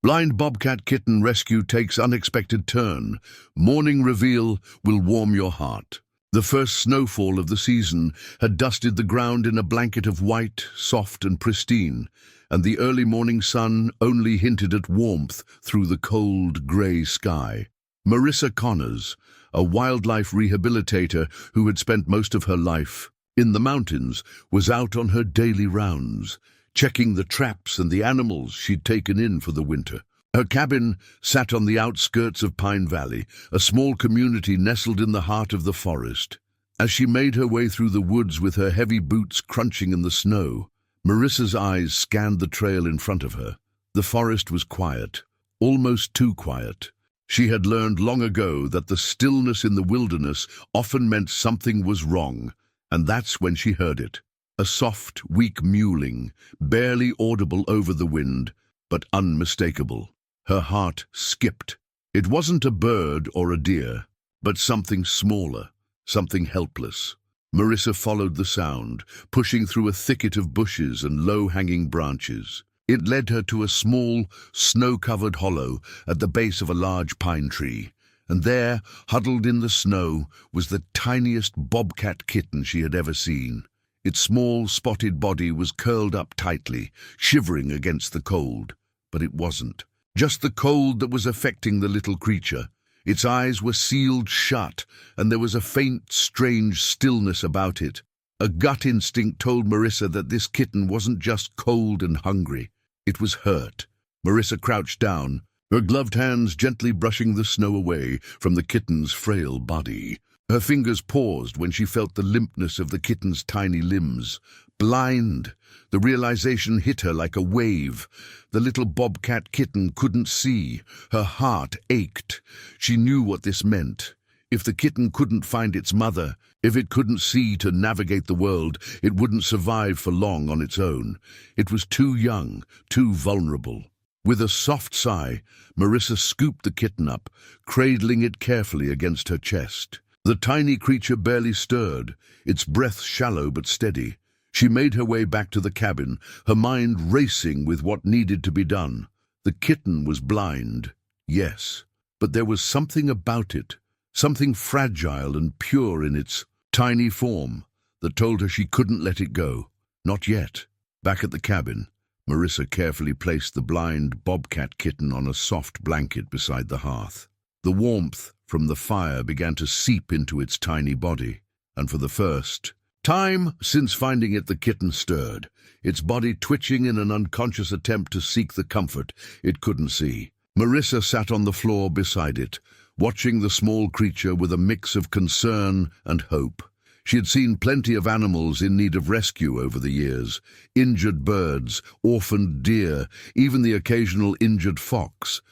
Blind Bobcat Kitten rescue takes unexpected turn. Morning reveal will warm your heart. The first snowfall of the season had dusted the ground in a blanket of white, soft and pristine, and the early morning sun only hinted at warmth through the cold, grey sky. Marissa Connors, a wildlife rehabilitator who had spent most of her life in the mountains, was out on her daily rounds, checking the traps and the animals she'd taken in for the winter. Her cabin sat on the outskirts of Pine Valley, a small community nestled in the heart of the forest. As she made her way through the woods with her heavy boots crunching in the snow, Marissa's eyes scanned the trail in front of her. The forest was quiet, almost too quiet. She had learned long ago that the stillness in the wilderness often meant something was wrong, and that's when she heard it. A soft, weak mewling, barely audible over the wind, but unmistakable. Her heart skipped. It wasn't a bird or a deer, but something smaller, something helpless. Marissa followed the sound, pushing through a thicket of bushes and low-hanging branches. It led her to a small, snow-covered hollow at the base of a large pine tree, and there, huddled in the snow, was the tiniest bobcat kitten she had ever seen. Its small, spotted body was curled up tightly, shivering against the cold. But it wasn't just the cold that was affecting the little creature. Its eyes were sealed shut, and there was a faint, strange stillness about it. A gut instinct told Marissa that this kitten wasn't just cold and hungry. It was hurt. Marissa crouched down, her gloved hands gently brushing the snow away from the kitten's frail body. Her fingers paused when she felt the limpness of the kitten's tiny limbs. Blind, the realization hit her like a wave. The little bobcat kitten couldn't see. Her heart ached. She knew what this meant. If the kitten couldn't find its mother, if it couldn't see to navigate the world, it wouldn't survive for long on its own. It was too young, too vulnerable. With a soft sigh, Marissa scooped the kitten up, cradling it carefully against her chest. The tiny creature barely stirred, its breath shallow but steady. She made her way back to the cabin, her mind racing with what needed to be done. The kitten was blind, yes, but there was something about it, something fragile and pure in its tiny form, that told her she couldn't let it go. Not yet. Back at the cabin, Marissa carefully placed the blind bobcat kitten on a soft blanket beside the hearth. The warmth from the fire began to seep into its tiny body, and for the first time since finding it, the kitten stirred, its body twitching in an unconscious attempt to seek the comfort it couldn't see. Marissa sat on the floor beside it, watching the small creature with a mix of concern and hope. She had seen plenty of animals in need of rescue over the years: injured birds, orphaned deer, even the occasional injured fox.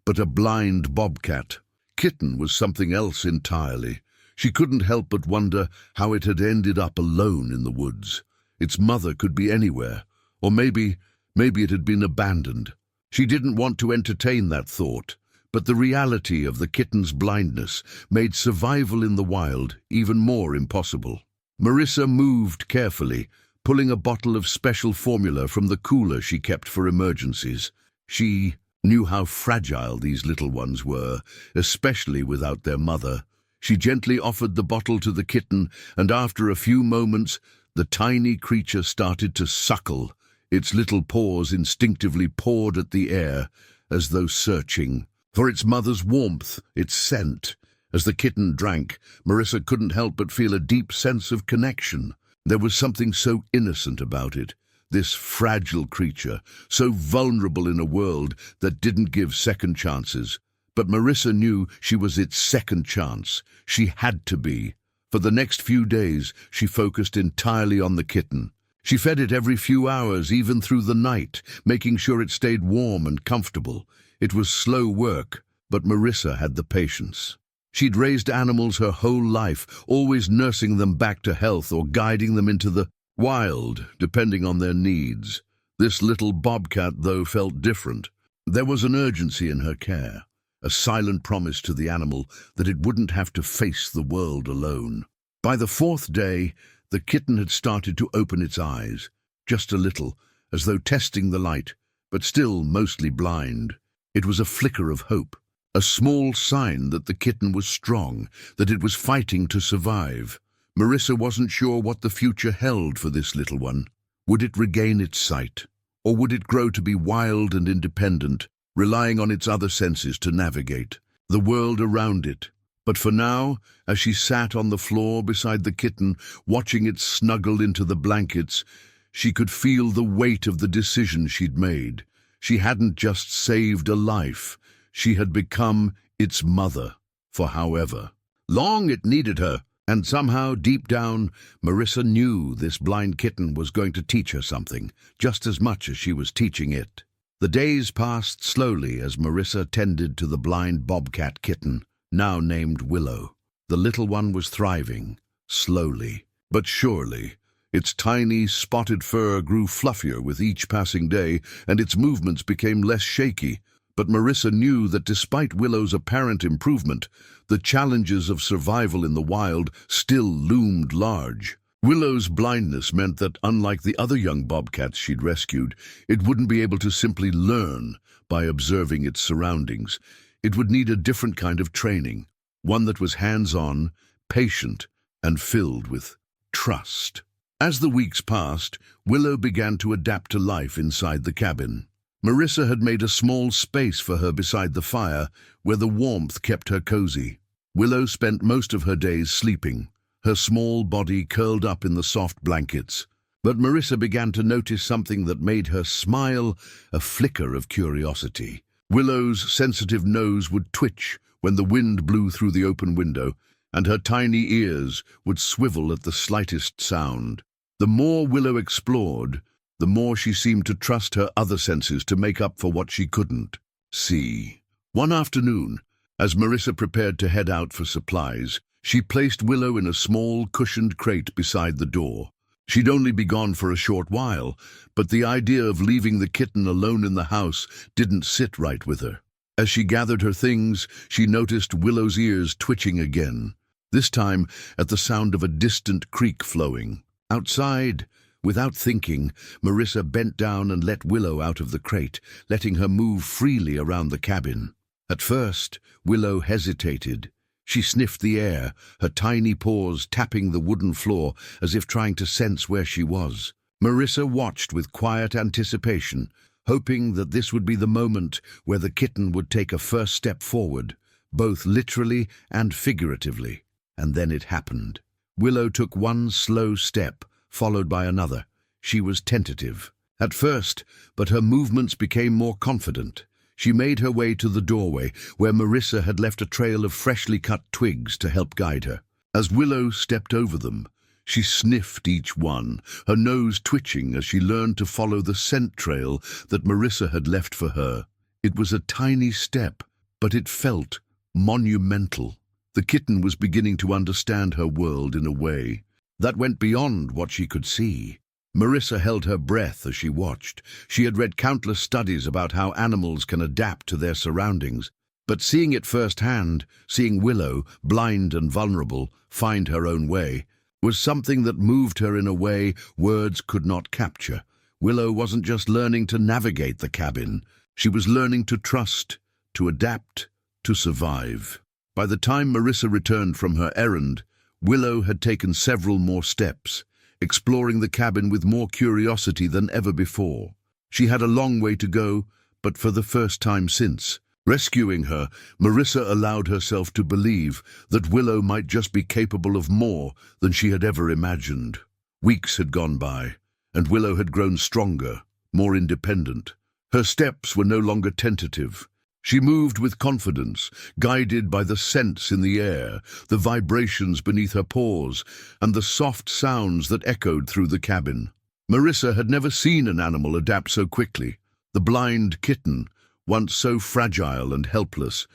But a blind bobcat kitten was something else entirely. She couldn't help but wonder how it had ended up alone in the woods. Its mother could be anywhere, or maybe it had been abandoned. She didn't want to entertain that thought, but the reality of the kitten's blindness made survival in the wild even more impossible. Marissa moved carefully, pulling a bottle of special formula from the cooler she kept for emergencies. She knew how fragile these little ones were, especially without their mother. She gently offered the bottle to the kitten, and after a few moments, the tiny creature started to suckle. Its little paws instinctively pawed at the air, as though searching for its mother's warmth, its scent. As the kitten drank, Marissa couldn't help but feel a deep sense of connection. There was something so innocent about it. This fragile creature, so vulnerable in a world that didn't give second chances. But Marissa knew she was its second chance. She had to be. For the next few days, she focused entirely on the kitten. She fed it every few hours, even through the night, making sure it stayed warm and comfortable. It was slow work, but Marissa had the patience. She'd raised animals her whole life, always nursing them back to health or guiding them into the wild, depending on their needs. This little bobcat, though, felt different. There was an urgency in her care, a silent promise to the animal that it wouldn't have to face the world alone. By the fourth day, the kitten had started to open its eyes, just a little, as though testing the light, but still mostly blind. It was a flicker of hope, a small sign that the kitten was strong, that it was fighting to survive. Marissa wasn't sure what the future held for this little one. Would it regain its sight? Or would it grow to be wild and independent, relying on its other senses to navigate the world around it? But for now, as she sat on the floor beside the kitten, watching it snuggle into the blankets, she could feel the weight of the decision she'd made. She hadn't just saved a life, she had become its mother, for however long it needed her. And somehow, deep down, Marissa knew this blind kitten was going to teach her something, just as much as she was teaching it. The days passed slowly as Marissa tended to the blind Bobcat Kitten, now named Willow. The little one was thriving, slowly but surely. Its tiny, spotted fur grew fluffier with each passing day, and its movements became less shaky. But Marissa knew that despite Willow's apparent improvement, the challenges of survival in the wild still loomed large. Willow's blindness meant that, unlike the other young bobcats she'd rescued, it wouldn't be able to simply learn by observing its surroundings. It would need a different kind of training, one that was hands-on, patient, and filled with trust. As the weeks passed, Willow began to adapt to life inside the cabin. Marissa had made a small space for her beside the fire, where the warmth kept her cozy. Willow spent most of her days sleeping, her small body curled up in the soft blankets. But Marissa began to notice something that made her smile, a flicker of curiosity. Willow's sensitive nose would twitch when the wind blew through the open window, and her tiny ears would swivel at the slightest sound. The more Willow explored, the more she seemed to trust her other senses to make up for what she couldn't see. One afternoon, as Marissa prepared to head out for supplies, she placed Willow in a small, cushioned crate beside the door. She'd only be gone for a short while, but the idea of leaving the kitten alone in the house didn't sit right with her. As she gathered her things, she noticed Willow's ears twitching again, this time at the sound of a distant creek flowing. Outside, without thinking, Marissa bent down and let Willow out of the crate, letting her move freely around the cabin. At first, Willow hesitated. She sniffed the air, her tiny paws tapping the wooden floor as if trying to sense where she was. Marissa watched with quiet anticipation, hoping that this would be the moment where the kitten would take a first step forward, both literally and figuratively. And then it happened. Willow took one slow step, followed by another. She was tentative at first, but her movements became more confident. She made her way to the doorway, where Marissa had left a trail of freshly cut twigs to help guide her. As Willow stepped over them, she sniffed each one, her nose twitching as she learned to follow the scent trail that Marissa had left for her. It was a tiny step, but it felt monumental. The kitten was beginning to understand her world in a way that went beyond what she could see. Marissa held her breath as she watched. She had read countless studies about how animals can adapt to their surroundings, but seeing it firsthand, seeing Willow, blind and vulnerable, find her own way, was something that moved her in a way words could not capture. Willow wasn't just learning to navigate the cabin. She was learning to trust, to adapt, to survive. By the time Marissa returned from her errand, Willow had taken several more steps, exploring the cabin with more curiosity than ever before. She had a long way to go, but for the first time since rescuing her, Marissa allowed herself to believe that Willow might just be capable of more than she had ever imagined. Weeks had gone by, and Willow had grown stronger, more independent. Her steps were no longer tentative. She moved with confidence, guided by the scents in the air, the vibrations beneath her paws, and the soft sounds that echoed through the cabin. Marissa had never seen an animal adapt so quickly. The blind kitten, once so fragile and helpless,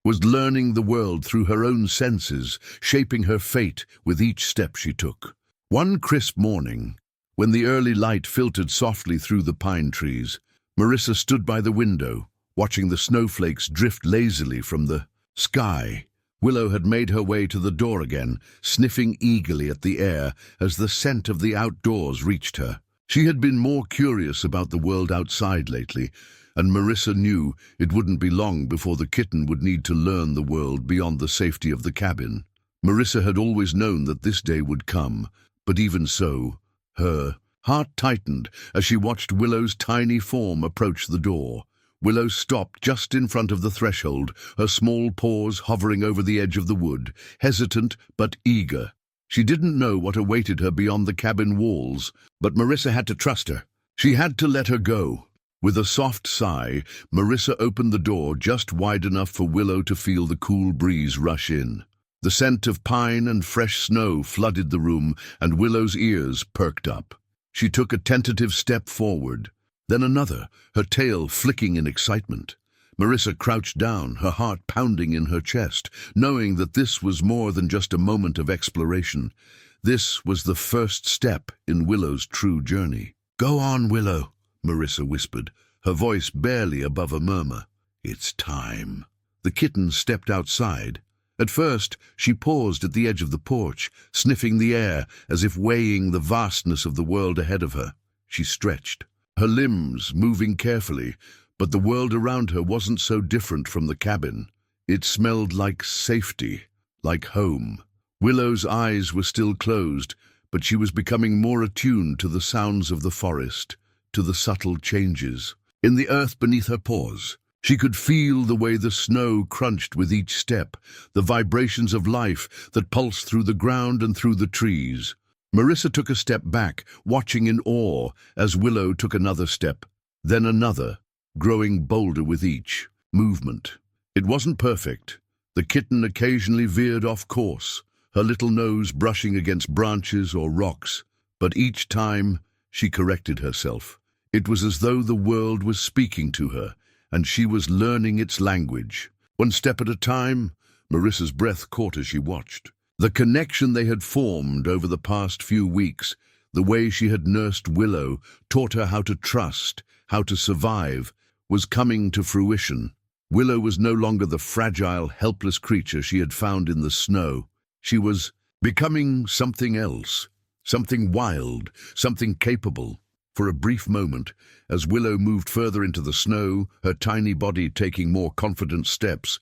was learning the world through her own senses, shaping her fate with each step she took. One crisp morning, when the early light filtered softly through the pine trees, Marissa stood by the window, watching the snowflakes drift lazily from the sky. Willow had made her way to the door again, sniffing eagerly at the air as the scent of the outdoors reached her. She had been more curious about the world outside lately, and Marissa knew it wouldn't be long before the kitten would need to learn the world beyond the safety of the cabin. Marissa had always known that this day would come, but even so, her heart tightened as she watched Willow's tiny form approach the door. Willow stopped just in front of the threshold, her small paws hovering over the edge of the wood, hesitant but eager. She didn't know what awaited her beyond the cabin walls, but Marissa had to trust her. She had to let her go. With a soft sigh, Marissa opened the door just wide enough for Willow to feel the cool breeze rush in. The scent of pine and fresh snow flooded the room, and Willow's ears perked up. She took a tentative step forward, then another, her tail flicking in excitement. Marissa crouched down, her heart pounding in her chest, knowing that this was more than just a moment of exploration. This was the first step in Willow's true journey. "Go on, Willow," Marissa whispered, her voice barely above a murmur. "It's time." The kitten stepped outside. At first, she paused at the edge of the porch, sniffing the air as if weighing the vastness of the world ahead of her. She stretched, her limbs moving carefully, but the world around her wasn't so different from the cabin. It smelled like safety, like home. Willow's eyes were still closed, but she was becoming more attuned to the sounds of the forest, to the subtle changes in the earth beneath her paws. She could feel the way the snow crunched with each step, the vibrations of life that pulsed through the ground and through the trees. Marissa took a step back, watching in awe as Willow took another step, then another, growing bolder with each movement. It wasn't perfect. The kitten occasionally veered off course, her little nose brushing against branches or rocks, but each time she corrected herself. It was as though the world was speaking to her, and she was learning its language. One step at a time, Marissa's breath caught as she watched. The connection they had formed over the past few weeks, the way she had nursed Willow, taught her how to trust, how to survive, was coming to fruition. Willow was no longer the fragile, helpless creature she had found in the snow. She was becoming something else, something wild, something capable. For a brief moment, as Willow moved further into the snow, her tiny body taking more confident steps,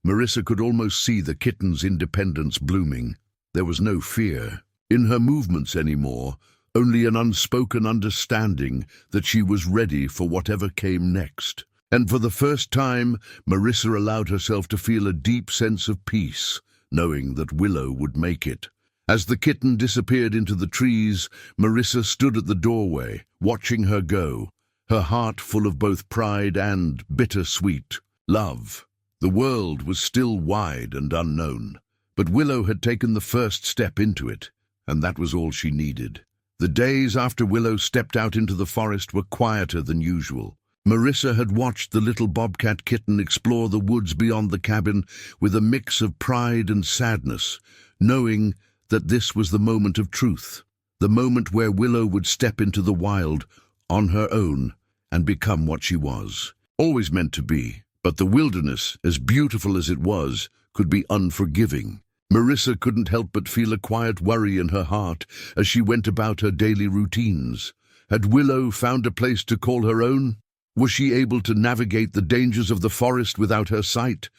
Marissa could almost see the kitten's independence blooming. There was no fear in her movements anymore, only an unspoken understanding that she was ready for whatever came next. And for the first time, Marissa allowed herself to feel a deep sense of peace, knowing that Willow would make it. As the kitten disappeared into the trees, Marissa stood at the doorway, watching her go, her heart full of both pride and bittersweet love. The world was still wide and unknown, but Willow had taken the first step into it, and that was all she needed. The days after Willow stepped out into the forest were quieter than usual. Marissa had watched the little bobcat kitten explore the woods beyond the cabin with a mix of pride and sadness, knowing that this was the moment of truth, the moment where Willow would step into the wild on her own and become what she was, always meant to be. But the wilderness, as beautiful as it was, could be unforgiving. Marissa couldn't help but feel a quiet worry in her heart as she went about her daily routines. Had Willow found a place to call her own? Was she able to navigate the dangers of the forest without her sight?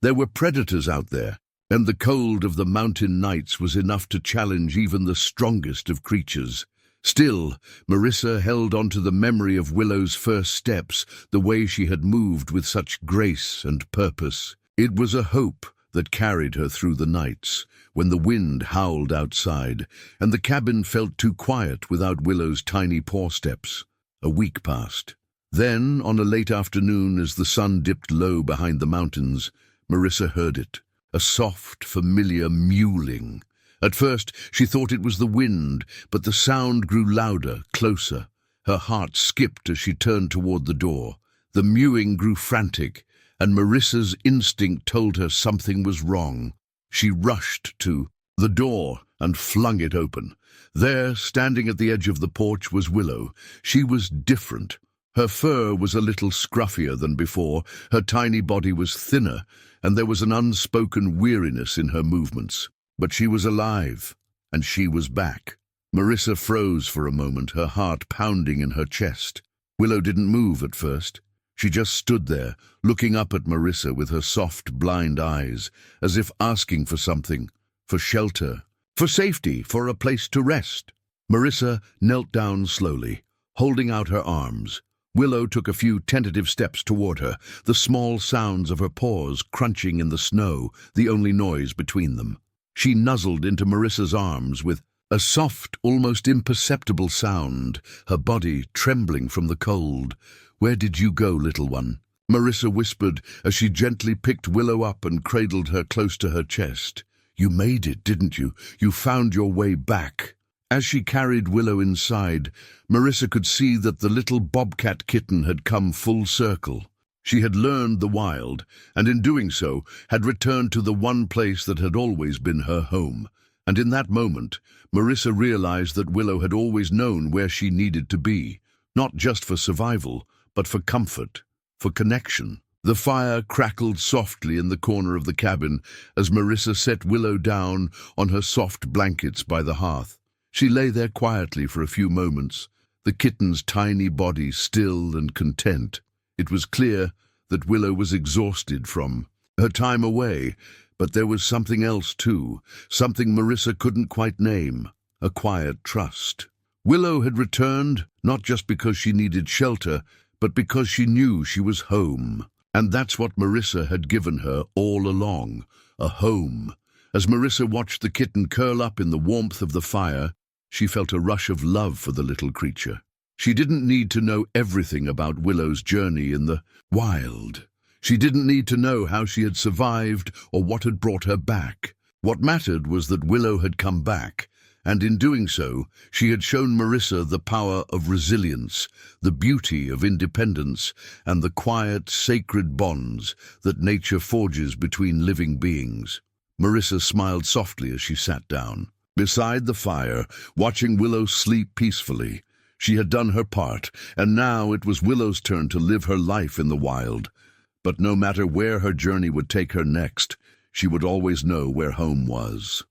There were predators out there, and the cold of the mountain nights was enough to challenge even the strongest of creatures. Still, Marissa held on to the memory of Willow's first steps, the way she had moved with such grace and purpose. It was a hope that carried her through the nights, when the wind howled outside, and the cabin felt too quiet without Willow's tiny paw steps. A week passed. Then, on a late afternoon, as the sun dipped low behind the mountains, Marissa heard it, a soft, familiar mewling. At first, she thought it was the wind, but the sound grew louder, closer. Her heart skipped as she turned toward the door. The mewing grew frantic, and Marissa's instinct told her something was wrong. She rushed to the door and flung it open. There, standing at the edge of the porch, was Willow. She was different. Her fur was a little scruffier than before, her tiny body was thinner, and there was an unspoken weariness in her movements. But she was alive, and she was back. Marissa froze for a moment, her heart pounding in her chest. Willow didn't move at first. She just stood there, looking up at Marissa with her soft, blind eyes, as if asking for something, for shelter, for safety, for a place to rest. Marissa knelt down slowly, holding out her arms. Willow took a few tentative steps toward her, the small sounds of her paws crunching in the snow, the only noise between them. She nuzzled into Marissa's arms with a soft, almost imperceptible sound, her body trembling from the cold. "Where did you go, little one?" Marissa whispered as she gently picked Willow up and cradled her close to her chest. "You made it, didn't you? You found your way back." As she carried Willow inside, Marissa could see that the little Bobcat Kitten had come full circle. She had learned the wild, and in doing so, had returned to the one place that had always been her home. And in that moment, Marissa realized that Willow had always known where she needed to be, not just for survival, but for comfort, for connection. The fire crackled softly in the corner of the cabin as Marissa set Willow down on her soft blankets by the hearth. She lay there quietly for a few moments, the kitten's tiny body still and content. It was clear that Willow was exhausted from her time away, but there was something else too, something Marissa couldn't quite name, a quiet trust. Willow had returned, not just because she needed shelter, but because she knew she was home. And that's what Marissa had given her all along, a home. As Marissa watched the kitten curl up in the warmth of the fire, she felt a rush of love for the little creature. She didn't need to know everything about Willow's journey in the wild. She didn't need to know how she had survived or what had brought her back. What mattered was that Willow had come back, and in doing so, she had shown Marissa the power of resilience, the beauty of independence, and the quiet, sacred bonds that nature forges between living beings. Marissa smiled softly as she sat down beside the fire, watching Willow sleep peacefully. She had done her part, and now it was Willow's turn to live her life in the wild. But no matter where her journey would take her next, she would always know where home was.